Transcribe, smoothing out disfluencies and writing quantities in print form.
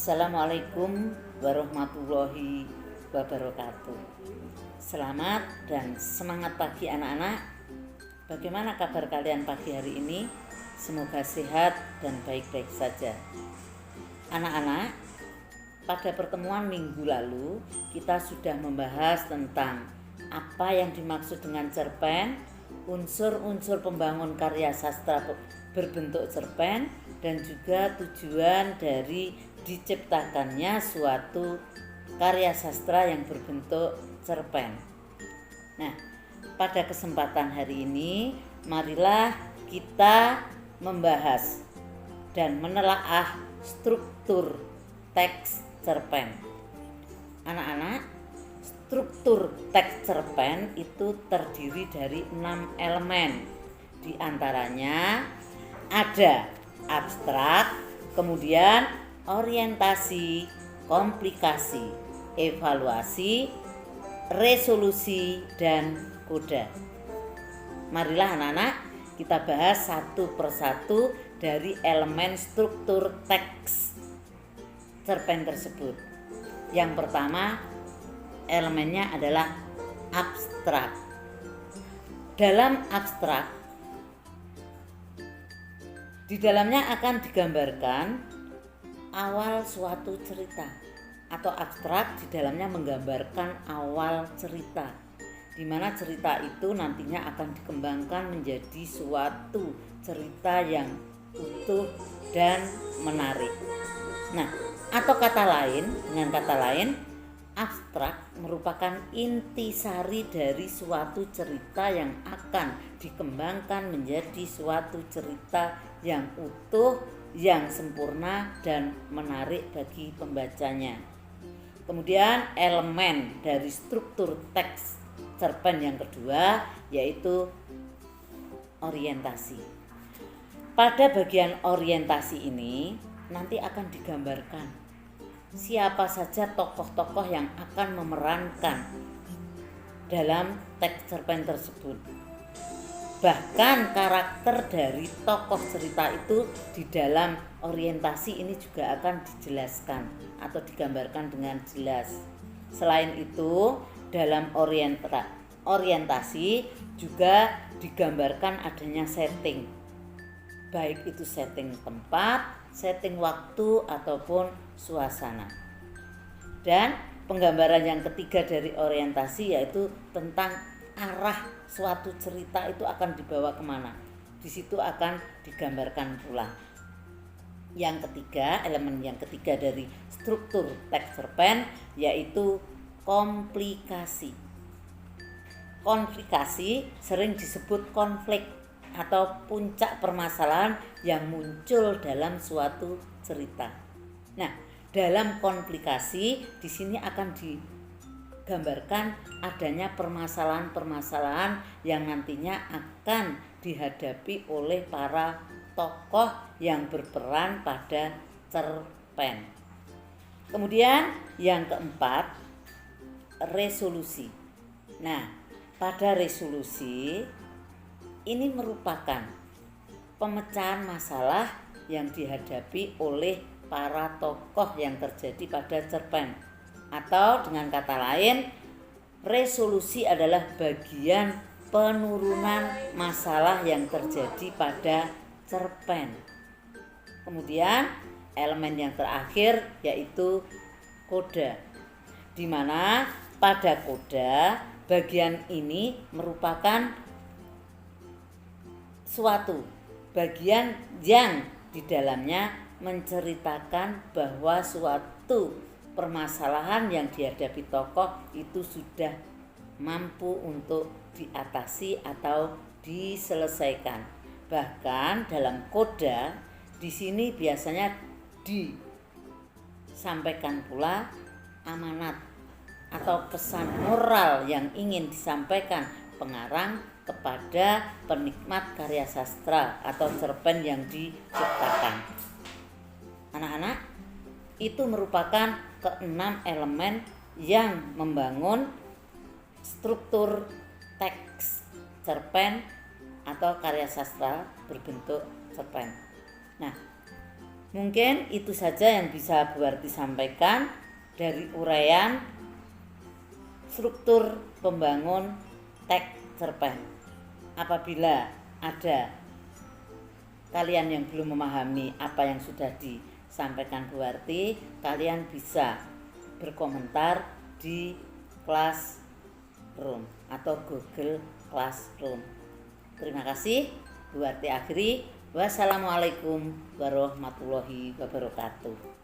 Assalamualaikum warahmatullahi wabarakatuh. Selamat dan semangat pagi anak-anak. Bagaimana kabar kalian pagi hari ini? Semoga sehat dan baik-baik saja. Anak-anak, pada pertemuan minggu lalu kita sudah membahas tentang apa yang dimaksud dengan cerpen, unsur-unsur pembangun karya sastra berbentuk cerpen, dan juga tujuan dari diciptakannya suatu karya sastra yang berbentuk cerpen. Nah, pada kesempatan hari ini marilah kita membahas dan menelaah struktur teks cerpen. Anak-anak, struktur teks cerpen itu terdiri dari 6 elemen. Di antaranya ada abstrak, kemudian orientasi, komplikasi, evaluasi, resolusi, dan koda. Marilah anak-anak kita bahas satu persatu dari elemen struktur teks cerpen tersebut. Yang pertama, elemennya adalah abstrak. Dalam abstrak, di dalamnya akan digambarkan awal suatu cerita, atau abstrak di dalamnya menggambarkan awal cerita, di mana cerita itu nantinya akan dikembangkan menjadi suatu cerita yang utuh dan menarik. Nah, atau dengan kata lain, abstrak merupakan intisari dari suatu cerita yang akan dikembangkan menjadi suatu cerita yang utuh, yang sempurna dan menarik bagi pembacanya. Kemudian elemen dari struktur teks cerpen yang kedua yaitu orientasi. Pada bagian orientasi ini nanti akan digambarkan siapa saja tokoh-tokoh yang akan memerankan dalam teks cerpen tersebut. Bahkan karakter dari tokoh cerita itu di dalam orientasi ini juga akan dijelaskan atau digambarkan dengan jelas. Selain itu, dalam orientasi juga digambarkan adanya setting, baik itu setting tempat, setting waktu, ataupun suasana. Dan penggambaran yang ketiga dari orientasi yaitu tentang arah suatu cerita itu akan dibawa kemana. Di situ akan digambarkan pula. Yang ketiga, elemen yang ketiga dari struktur teks cerpen yaitu komplikasi. Komplikasi sering disebut konflik atau puncak permasalahan yang muncul dalam suatu cerita. Nah, dalam komplikasi di sini akan digambarkan adanya permasalahan-permasalahan yang nantinya akan dihadapi oleh para tokoh yang berperan pada cerpen. Kemudian yang keempat, resolusi. Nah, pada resolusi ini merupakan pemecahan masalah yang dihadapi oleh para tokoh yang terjadi pada cerpen. Atau dengan kata lain, resolusi adalah bagian penurunan masalah yang terjadi pada cerpen. Kemudian elemen yang terakhir yaitu koda, di mana pada koda bagian ini merupakan suatu bagian yang di dalamnya menceritakan bahwa suatu permasalahan yang dihadapi tokoh itu sudah mampu untuk diatasi atau diselesaikan. Bahkan dalam koda di sini biasanya disampaikan pula amanat atau pesan moral yang ingin disampaikan pengarang kepada penikmat karya sastra atau cerpen yang diciptakan. Anak-anak, itu merupakan keenam elemen yang membangun struktur teks cerpen atau karya sastra berbentuk cerpen. Nah, Mungkin itu saja yang bisa Bu Warti sampaikan dari uraian struktur pembangun teks cerpen. Apabila ada kalian yang belum memahami apa yang sudah disampaikan Bu Warti, kalian bisa berkomentar di Classroom atau Google Classroom. Terima kasih. Bu Warti akhiri. Wassalamualaikum warahmatullahi wabarakatuh.